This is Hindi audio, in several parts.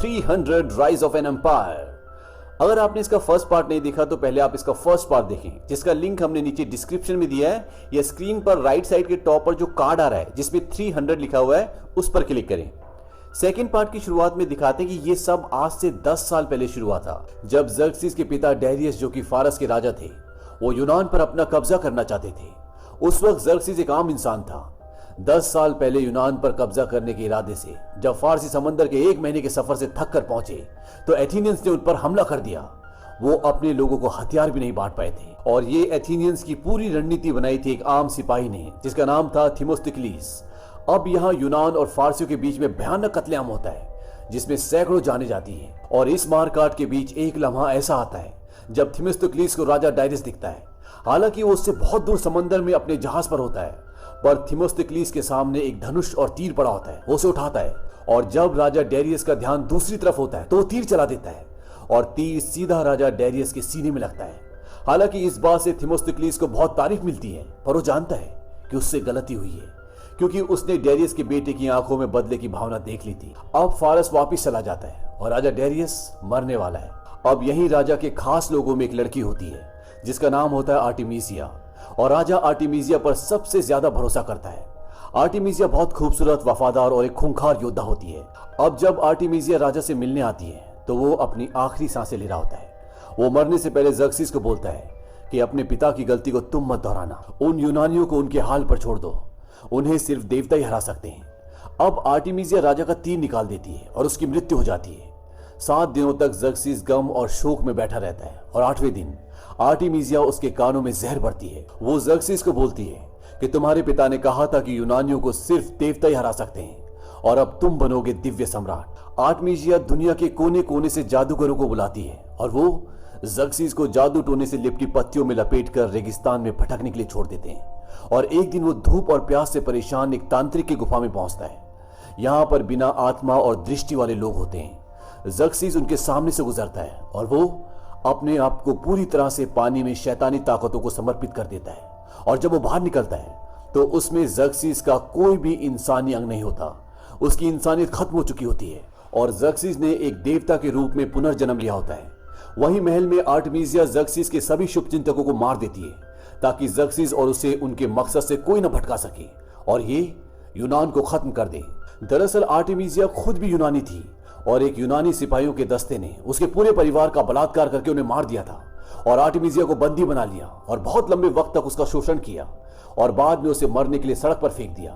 300 राइज ऑफ एन एम्पायर। अगर आपने इसका फर्स्ट पार्ट नहीं देखा तो पहले आप इसका फर्स्ट पार्ट देखें, जिसका लिंक हमने नीचे डिस्क्रिप्शन में दिया है, या स्क्रीन पर राइट साइड के टॉप पर जो कार्ड आ रहा है जिसमें 300 लिखा हुआ है उस पर क्लिक करें। सेकंड पार्ट की शुरुआत में दिखाते हैं कि ये सब आज से 10 साल पहले शुरू हुआ था, जब ज़र्क्सिस के पिता डेरियस, जो कि फारस के राजा थे, वो यूनान पर अपना कब्जा करना चाहते थे। उस वक्त ज़र्क्सिस एक आम इंसान था। 10 साल पहले यूनान पर कब्जा करने के इरादे से जब फारसी समंदर के 1 महीने के सफर से थक कर पहुंचे तो एथेनियंस ने उन पर हमला कर दिया। वो अपने लोगों को हथियार भी नहीं बांट पाए थे, और ये एथेनियंस की पूरी रणनीति बनाई थी एक आम सिपाही ने, जिसका नाम था थेमिस्टोक्लीस। अब यहाँ यूनान और फारसियों के बीच में भयानक कत्लेआम होता है, जिसमें सैकड़ों जाने जाती है। और इस मारकाट के बीच एक लम्हा ऐसा आता है जब थेमिस्टोक्लीस को राजा डायरियस दिखता है। हालांकि वो उससे बहुत दूर समंदर में अपने जहाज पर होता है, पर थेमिस्टोक्लीस के सामने एक धनुष और तीर पड़ा होता है। वो उसे उठाता है, और जब राजा डेरियस का ध्यान दूसरी तरफ होता है तो वो तीर चला देता है, और तीर सीधा राजा डेरियस के सीने में लगता है। हालांकि इस बात से थेमिस्टोक्लीस को बहुत तारीफ मिलती है, पर वो जानता है कि उससे गलती हुई है, क्योंकि उसने डेरियस के बेटे की आंखों में बदले की भावना देख ली थी। अब फारस वापिस चला जाता है और राजा डेरियस मरने वाला है। अब यही राजा के खास लोगों में एक लड़की होती है जिसका नाम होता है आर्टेमिसिया, और राजा आर्टेमिसिया पर सबसे ज्यादा भरोसा करता है। आर्टेमिसिया बहुत खूबसूरत, वफादार और एक खूंखार योद्धा होती है। अब जब आर्टेमिसिया राजा से मिलने आती है तो वो अपनी आखिरी सांसें ले रहा होता है। वो मरने से पहले ज़र्क्सिस को बोलता है कि अपने पिता की गलती को तुम मत दोहराना, उन यूनानियों को उनके हाल पर छोड़ दो, उन्हें सिर्फ देवता ही हरा सकते हैं। अब आर्टेमिसिया राजा का तीर निकाल देती है और उसकी मृत्यु हो जाती है। 7 दिनों तक ज़र्क्सिस गम और शोक में बैठा रहता है, और 8वें दिन आर्टेमिसिया उसके कानों में जहर भरती है। वो ज़र्क्सिस को बोलती है कि तुम्हारे पिता ने कहा था कि यूनानियों को सिर्फ देवता ही हरा सकते हैं, और अब तुम बनोगे दिव्य सम्राट। आर्टेमिसिया दुनिया के कोने कोने से जादूगरों को बुलाती है, और वो ज़र्क्सिस को जादू टोने से लिपटी पत्तियों में लपेटकर रेगिस्तान में भटकने के लिए छोड़ देते हैं। और एक दिन वो धूप और प्यास से परेशान एक तांत्रिक की गुफा में पहुंचता है। यहाँ पर बिना आत्मा और दृष्टि वाले लोग होते हैं। ज़र्क्सिस उनके सामने से गुजरता है, और वो अपने आप को पूरी तरह से पानी में शैतानी ताकतों को समर्पित कर देता है। और जब वो बाहर निकलता है तो उसमें ज़र्क्सिस का कोई भी इंसानी अंग नहीं होता। उसकी इंसानियत खत्म हो चुकी होती है, और ज़र्क्सिस ने एक देवता के रूप में पुनर्जन्म लिया होता है। वही महल में आर्टेमिसिया ज़र्क्सिस के सभी शुभचिंतकों को मार देती है, ताकि ज़र्क्सिस और उसे उनके मकसद से कोई न भटका सके और ये यूनान को खत्म कर दे। दरअसल आर्टेमिसिया खुद भी यूनानी थी, और एक यूनानी सिपाहियों के दस्ते ने उसके पूरे परिवार का बलात्कार करके उन्हें मार दिया था, और आर्टेमिसिया को बंदी बना लिया और बहुत लंबे वक्त तक उसका शोषण किया, और बाद में उसे मरने के लिए सड़क पर फेंक दिया।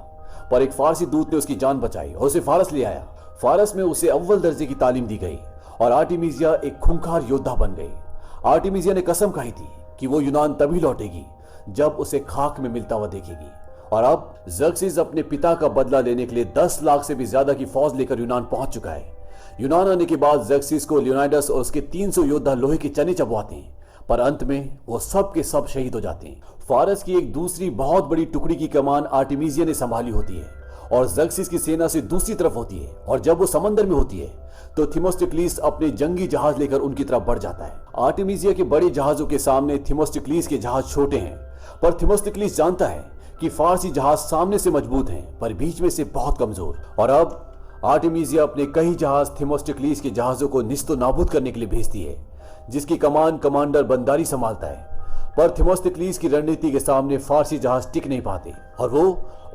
पर एक फारसी दूत ने उसकी जान बचाई और उसे फारस ले आया। फारस में उसे अव्वल दर्जे की तालीम दी गई, और आर्टेमिसिया एक खूंखार योद्धा बन गई। आर्टेमिसिया ने कसम खाई थी कि वो यूनान तभी लौटेगी जब उसे खाक में मिलता हुआ देखेगी। और अब ज़र्क्सिस अपने पिता का बदला लेने के लिए 10 लाख से भी ज्यादा की फौज लेकर यूनान पहुंच चुका है। यूनान आने के बाद ज़र्क्सिस को लियोनाइडस और उसके 300 योद्धा लोहे के चने चबवाते हैं, पर अंत में वो सब के सब शहीद हो जाते हैं। फारस की एक दूसरी बहुत बड़ी टुकड़ी की कमान आर्टेमिसिया ने संभाली होती है, और ज़र्क्सिस की सेना से दूसरी तरफ होती है। और जब वो समंदर में होती है तो थेमिस्टोक्लीस अपने जंगी जहाज लेकर उनकी तरफ बढ़ जाता है। आर्टेमिसिया के बड़े जहाजों के सामने थेमिस्टोक्लीस के जहाज छोटे हैं, पर थेमिस्टोक्लीस जानता है कि फारसी जहाज सामने से मजबूत हैं, पर बीच में से बहुत कमजोर। और अब आर्टेमिसिया अपने कई जहाज थेमिस्टोक्लीस के जहाजों को निस्तो नाबूद करने के लिए भेजती है, जिसकी कमान कमांडर बंदारी संभालता है। पर थेमिस्टोक्लीस की रणनीति के सामने फारसी जहाज टिक नहीं पाते, और वो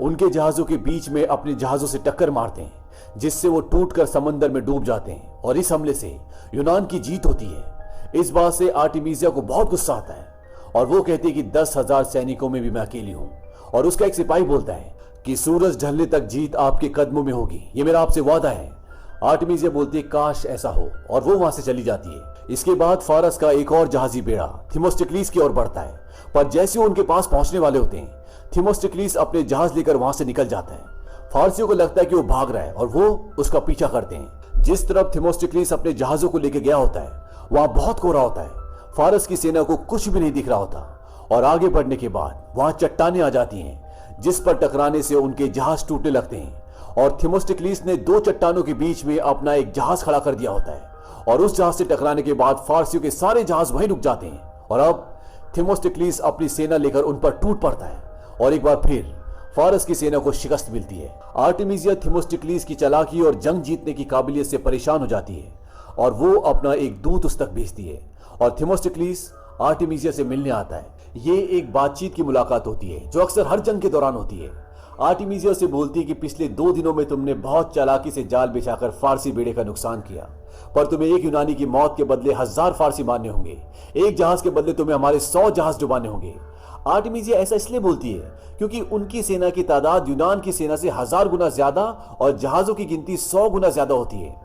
उनके जहाजों के बीच में अपने जहाजों से टक्कर मारते हैं, जिससे वो टूटकर समंदर में डूब जाते हैं, और इस हमले से यूनान की जीत होती है। इस बात से आर्टेमिसिया को बहुत गुस्सा आता है, और वो कहती है कि 10,000 सैनिकों में भी मैं अकेली हूँ। और उसका एक सिपाही बोलता है कि सूरज ढलने तक जीत आपके कदमों में होगी, ये मेरा आपसे वादा है। आर्टेमिसिया बोलती है काश ऐसा हो, और वो वहां से चली जाती है। इसके बाद फारस का एक और जहाजी बेड़ा थेमिस्टोक्लीस की ओर बढ़ता है, पर जैसे वो उनके पास पहुंचने वाले होते हैं थेमिस्टोक्लीस अपने जहाज लेकर वहां से निकल जाता है। फारसियों को लगता है कि वो भाग रहा है, और वो उसका पीछा करते हैं। जिस तरफ थेमिस्टोक्लीस अपने जहाजों को लेकर गया होता है वहां बहुत कोहरा होता है। फारस की सेना को कुछ भी नहीं दिख रहा होता, और आगे बढ़ने के बाद वहां चट्टानें आ जाती हैं, जिस पर टकराने से उनके जहाज टूटने लगते हैं। और थेमिस्टोक्लीस ने 2 चट्टानों के बीच में अपना एक जहाज खड़ा कर दिया होता है, और उस जहाज से टकराने के बाद फारसियों के सारे जहाज वहीं रुक जाते हैं। और अब थेमिस्टोक्लीस अपनी सेना लेकर उन पर टूट पड़ता है, और एक बार फिर फारस की सेना को शिकस्त मिलती है। आर्टेमिसिया थेमोस्टिक्लिस की चालाकी और जंग जीतने की काबिलियत से परेशान हो जाती है और वो अपना एक दूत उस तक भेजती है और थेमोस्टिक्लिस आर्टेमिसिया से मिलने आता है। ये एक बातचीत की मुलाकात होती है जो अक्सर हर जंग के दौरान होती है। आर्टेमिसिया से बोलती है कि पिछले 2 दिनों में तुमने बहुत चालाकी से जाल बिछाकर फारसी बेड़े का नुकसान किया, पर तुम्हें एक यूनानी की मौत के बदले 1000 फारसी मारने होंगे। एक जहाज के बदले तुम्हें हमारे 100 जहाज डुबाने होंगे। आर्टेमिसिया ऐसा इसलिए बोलती है क्योंकि उनकी सेना की तादाद यूनान की सेना से 1000 गुना ज्यादा और जहाजों की गिनती 100 गुना ज्यादा होती है।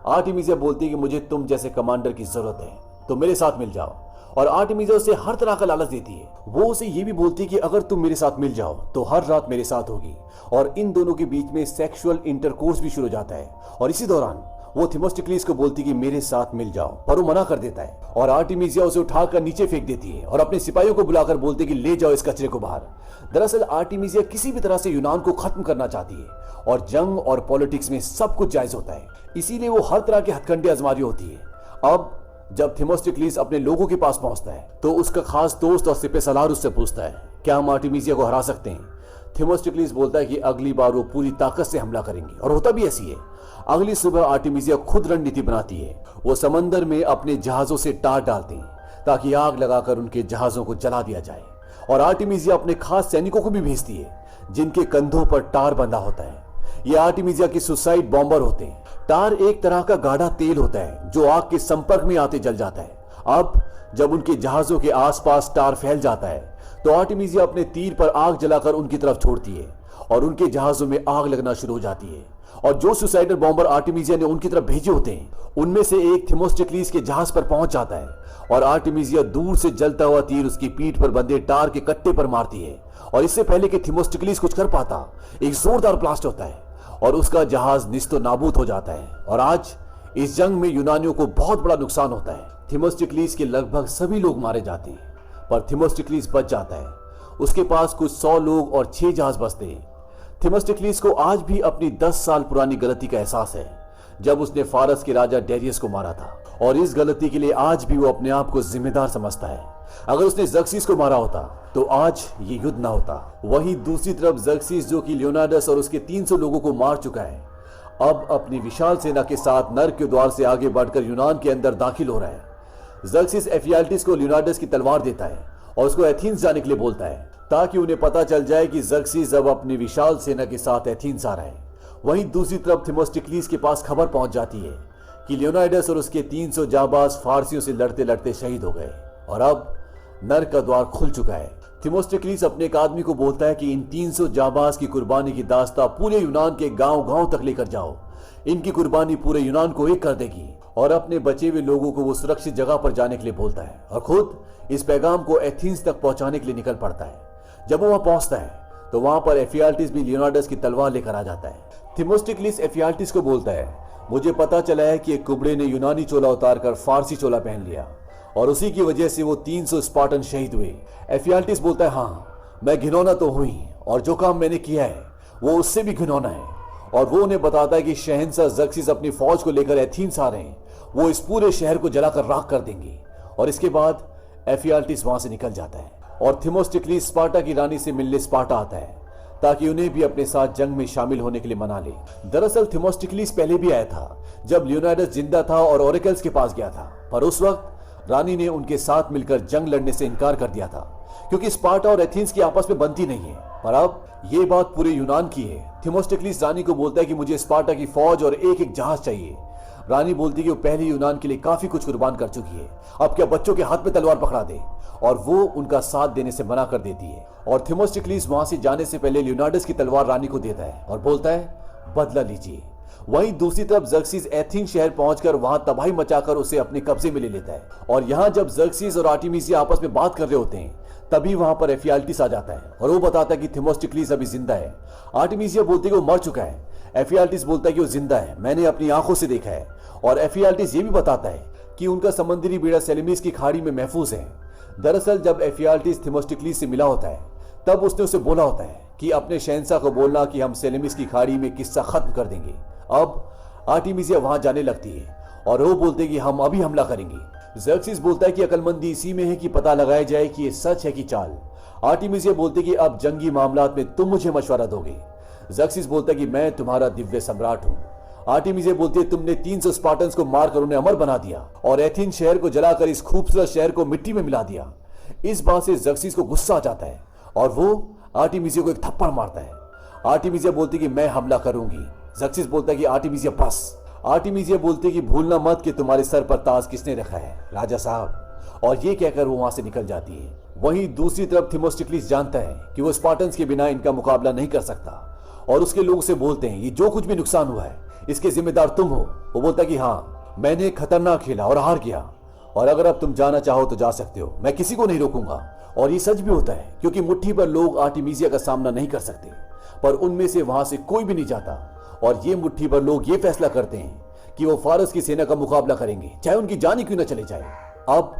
आर्टेमिसिया बोलती है कि मुझे तुम जैसे कमांडर की जरूरत है, तो मेरे साथ मिल जाओ। और आर्टेमिसिया उसे हर तरह का लालच देती है। वो उसे ये भी बोलती है कि अगर तुम मेरे साथ मिल जाओ तो हर रात मेरे साथ होगी। और इन दोनों के बीच में सेक्सुअल इंटरकोर्स भी शुरू हो जाता है। और इसी दौरान वो थेमोस्टिक्लिस को बोलती कि मेरे साथ मिल जाओ, पर वो मना कर देता है और आर्टेमिसिया उसे उठाकर नीचे फेंक देती है और अपने सिपाहियों को बुलाकर बोलती कि ले जाओ इस कचरे को बाहर। दरअसल आर्टेमिसिया किसी भी तरह से यूनान को खत्म करना चाहती है और जंग और पॉलिटिक्स में सब कुछ जायज होता है, इसीलिए वो हर तरह के हथकंडे आजमा रही होती है। अब जब थेमोस्टिक्लिस अपने लोगों के पास पहुंचता है तो उसका खास दोस्त और सिपहसालार उससे पूछता है, क्या हम आर्टेमिसिया को हरा सकते हैं? थेमोस्टिक्लिस बोलता है कि अगली बार वो पूरी ताकत से हमला करेंगे, और होता भी ऐसी है। अगली सुबह आर्टेमिसिया खुद रणनीति बनाती है। वो समंदर में अपने जहाजों से टार डालते हैं ताकि आग लगाकर उनके जहाजों को जला दिया जाए। और आर्टेमिसिया अपने खास सैनिकों को भी भेजती है जिनके कंधों पर टार बंधा होता है। ये आर्टेमिसिया के सुसाइड बॉम्बर होते हैं। टार एक तरह का गाढ़ा तेल होता है जो आग के संपर्क में आते जल जाता है। अब जब उनके जहाजों के आसपास टार फैल जाता है तो आर्टेमिसिया अपने तीर पर आग जलाकर उनकी तरफ छोड़ती है और उनके जहाजों में आग लगना शुरू हो जाती है। और जो सुसाइडर बॉम्बर आर्टेमिसिया ने उनकी तरफ भेजे होते हैं उनमें से एक थेमोस्टिक्लिस के जहाज पर पहुंच जाता है और आर्टेमिसिया दूर से जलता हुआ तीर उसकी पीठ पर बंधे टार के कट्टे पर मारती है। और इससे पहले कि थेमोस्टिक्लिस कुछ कर पाता, एक जोरदार ब्लास्ट होता है और उसका जहाज निस्तो नाबूद हो जाता है। और आज इस जंग में यूनानियों को बहुत बड़ा नुकसान होता है। थेमोस्टिक्लिस के लगभग सभी लोग मारे जाते हैं, पर थेमोस्टिक्लिस बच जाता है। उसके पास कुछ 100 लोग और 6 जहाज बचते हैं। थेमोस्टिक्लिस को आज भी अपनी 10 साल पुरानी गलती का एहसास है जब उसने फारस के राजा डेरियस को मारा था, और इस गलती के लिए आज भी वो अपने आप को जिम्मेदार समझता है। अगर उसने ज़र्क्सिस को मारा होता तो आज ये युद्ध ना होता। वहीं दूसरी तरफ ज़र्क्सिस, जो कि लियोनार्डस और उसके 300 लोगों को मार चुका है, अब अपनी विशाल सेना के साथ नर्क के द्वार से आगे बढ़कर यूनान के अंदर दाखिल हो रहा है। ज़र्क्सिस एफियाल्टिस को लियोनार्डस की तलवार देता है और उसको एथेंस जाने के लिए बोलता है ताकि उन्हें पता चल जाए कि ज़र्क्सिस अब अपनी विशाल सेना के साथ एथेंस आ रहा है। वहीं दूसरी तरफ थेमोस्टिक्लिस के पास खबर पहुंच जाती है कि लियोनार्डस और उसके 300 जाबाज फारसियों से लड़ते लड़ते शहीद हो गए और अब नर्क का द्वार खुल चुका है। थेमोस्टिक्लिस अपने एक आदमी को बोलता है कि इन 300 जाबाज की कुर्बानी की दास्तां पूरे यूनान के गांव-गांव तक लेकर जाओ। इनकी कुर्बानी पूरे यूनान को एक कर देगी। और अपने बचे हुए लोगों को वो सुरक्षित जगह पर जाने के लिए बोलता है और खुद इस पैगाम को एथेंस तक पहुंचाने के लिए निकल पड़ता है। जब वो वहां पहुंचता है तो वहां पर एफियाल्टिस भी लियोनार्डस की तलवार लेकर आ जाता है। थेमोस्टिक्लिस एफियाल्टिस को बोलता है, मुझे पता चला है कि एक कुबड़े ने यूनानी चोला उतारकर फारसी चोला पहन लिया और उसी की वजह से वो 300 स्पार्टन शहीद हुए। एफियाल्टिस बोलता है, हाँ मैं घिनौना तो हुई, और जो काम मैंने किया है वो उससे भी घिनौना है। और वो उन्हें बताता है कि शहंशाह ज़र्क्सिस अपनी फौज को लेकर एथेंस आ रहे हैं, वो इस पूरे शहर को जलाकर राख कर देंगे। और इसके बाद एफियाल्टिस वहां से निकल जाता है और थेमोस्टिक्लिस स्पार्टा की रानी से मिलने स्पार्टा आता है ताकि उन्हें भी अपने साथ जंग में शामिल होने के लिए मना ले। दरअसल थेमोस्टिक्लिस पहले भी आया था जब लियोनार्डस जिंदा था और ओरेकल्स के पास गया था, पर उस वक्त रानी ने उनके साथ मिलकर जंग लड़ने से इनकार कर दिया था क्योंकि स्पार्टा और एथेंस की आपस में बनती नहीं है। पर अब ये बात पूरे यूनान की है। थेमोस्टिक्लिस रानी को बोलता है कि मुझे स्पार्टा की फौज और एक जहाज चाहिए। रानी बोलती है कि वो पहले यूनान के लिए काफी कुछ कुर्बान कर चुकी है, अब क्या बच्चों के हाथ में तलवार पकड़ा दे, और वो उनका साथ देने से मना कर देती है। और थेमोस्टिक्लिस वहां से जाने से पहले लियोनार्डस की तलवार रानी को देता है और बोलता है, बदला लीजिए। वहीं दूसरी तरफ ज़र्क्सिस एथेंस शहर पहुंचकर वहां तबाही मचाकर उसे अपने कब्जे में ले लेता है। और यहाँ जब ज़र्क्सिस और आर्टेमिसिया आपस में बात कर रहे होते हैं तभी वहां पर एफियाल्टिस आ जाता है और वो बताता है कि थेमोस्टिक्लिस अभी जिंदा है। आर्टेमिसिया बोलती है कि वो मर चुका है। एफियाल्टिस बोलता है कि वो जिंदा है, मैंने अपनी आंखों से देखा है। और एफियाल्टिस ये भी बताता है कि उनका समुद्री बेड़ा सेलेमिस की खाड़ी में महफूज है। दरअसल जब एफियाल्टिस थेमोस्टिक्लिस से मिला होता है तब उसने उसे बोला होता है कि अपने शहंशाह को बोलना कि हम सेलेमिस की खाड़ी में किस्सा खत्म कर देंगे। अब आर्टेमिसिया वहां जाने लगती है और वो बोलते हैं कि हम अभी हमला करेंगे। ज़र्क्सिस बोलता है कि अकलमंदी इसी में है कि पता लगाया जाए कि ये सच है कि चाल। आर्टेमिस ये बोलती कि अब जंगी मामलात में तुम मुझे मशवरा दोगे। ज़र्क्सिस बोलता है कि मैं तुम्हारा दिव्य सम्राट हूं। आर्टेमिस ये बोलती है तुमने 300 स्पार्टन्स को मारकर उन्हें अमर बना दिया और एथेंस शहर को जलाकर इस खूबसूरत शहर को मिट्टी में मिला दिया। इस बात से ज़र्क्सिस को गुस्सा आ जाता है और वो आर्टेमिस को एक थप्पड़ मारता है। आर्टेमिस बोलती कि मैं हमला करूंगी। ज़र्क्सिस बोलता है कि आर्टेमिस बस। आर्टेमिस बोलती है कि भूलना मत कि तुम्हारे सर पर ताज किसने रखा है, राजा साहब। और ये कहकर वो वहां से निकल जाती है। वहीं दूसरी तरफ थेमोस्टिक्लिस जानता है कि वो स्पार्टन्स के बिना इनका मुकाबला नहीं कर सकता और उसके लोग उसे बोलते हैं ये जो कुछ भी नुकसान हुआ है इसके जिम्मेदार तुम हो। वो बोलता है कि हाँ, मैंने खतरनाक खेला और हार गया और अगर अब तुम जाना चाहो तो जा सकते हो, मैं किसी को नहीं रोकूंगा। और ये सच भी होता है क्योंकि मुट्ठी भर लोग आर्टेमिसिया का सामना नहीं कर सकते, पर उनमें से वहां से कोई भी नहीं जाता और ये मुट्ठी भर लोग ये फैसला करते हैं कि वो फारस की सेना का मुकाबला करेंगे, चाहे उनकी जान ही क्यों न चले जाए। अब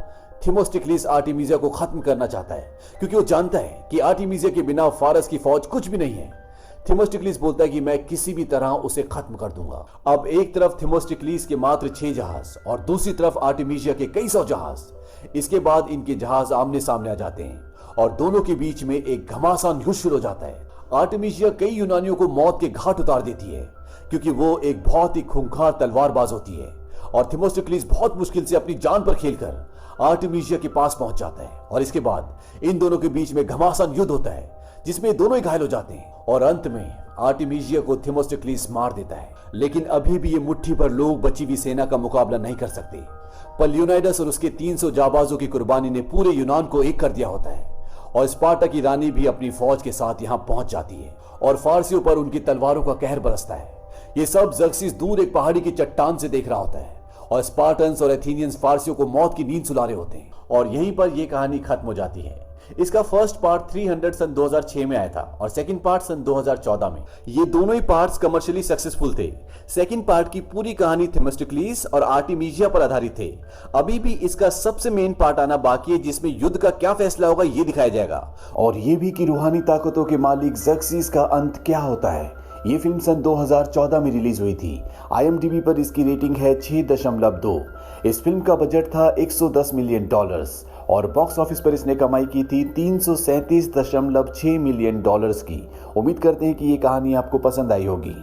थेमोस्टिक्लिस आर्टेमिसिया को खत्म करना चाहता है क्योंकि वो जानता है कि आर्टेमिसिया के बिना फारस की फौज कुछ भी नहीं है। थेमोस्टिक्लिस बोलता है कि मैं किसी भी तरह उसे खत्म कर दूंगा। अब एक तरफ थेमोस्टिक्लिस के मात्र 6 जहाज और दूसरी तरफ आर्टेमिसिया के कई सौ जहाज। इसके बाद इनके जहाज आमने सामने आ जाते हैं और दोनों के बीच में एक घमासान युद्ध शुरू हो जाता है। आर्टेमिसिया कई यूनानियों को मौत के घाट उतार देती है क्योंकि वो एक बहुत ही खूंखार तलवारबाज होती है और थेमोस्टिक्लिस बहुत मुश्किल से अपनी जान पर खेलकर आर्टेमिसिया के पास पहुंच जाता है और इसके बाद इन दोनों के बीच में घमासान युद्ध होता है जिसमें दोनों ही घायल हो जाते हैं और अंत में आर्टेमिसिया को थेमोस्टिक्लिस मार देता है। लेकिन अभी भी ये मुट्ठी भर लोग बची हुई सेना का मुकाबला नहीं कर सकते। पर लियोनाइडस और उसके 300 जाबाजों की कुर्बानी ने पूरे यूनान को एक कर दिया होता है और स्पार्टा की रानी भी अपनी फौज के साथ यहाँ पहुंच जाती है और फारसियों पर उनकी तलवारों का कहर बरसता है। ये सब ज़र्क्सिस दूर एक पहाड़ी की चट्टान से देख रहा होता है और स्पार्टन्स और एथेनियंस फारसियों को मौत की नींद सुला रहे होते हैं और यहीं पर यह कहानी खत्म हो जाती है। इसका फर्स्ट पार्ट 300 सन 2006 में आया था और सेकंड पार्ट सन 2014 में। ये दोनों ही पार्ट्स कमर्शियली सक्सेसफुल थे। सेकंड पार्ट की पूरी कहानी थेमोस्टिक्लिस और आर्टेमिसिया पर आधारित थे। अभी भी इसका सबसे मेन पार्ट आना बाकी है जिसमें युद्ध का क्या फैसला होगा ये दिखाया जाएगा और ये भी कि रूहानी ताकतों के मालिक ज़र्क्सिस का अंत क्या होता है। ये फिल्म सन 2014 में रिलीज हुई थी। IMDb पर इसकी रेटिंग है 6.2। इस फिल्म का बजट था $110 मिलियन और बॉक्स ऑफिस पर इसने कमाई की थी $337.6 मिलियन की। उम्मीद करते हैं कि ये कहानी आपको पसंद आई होगी।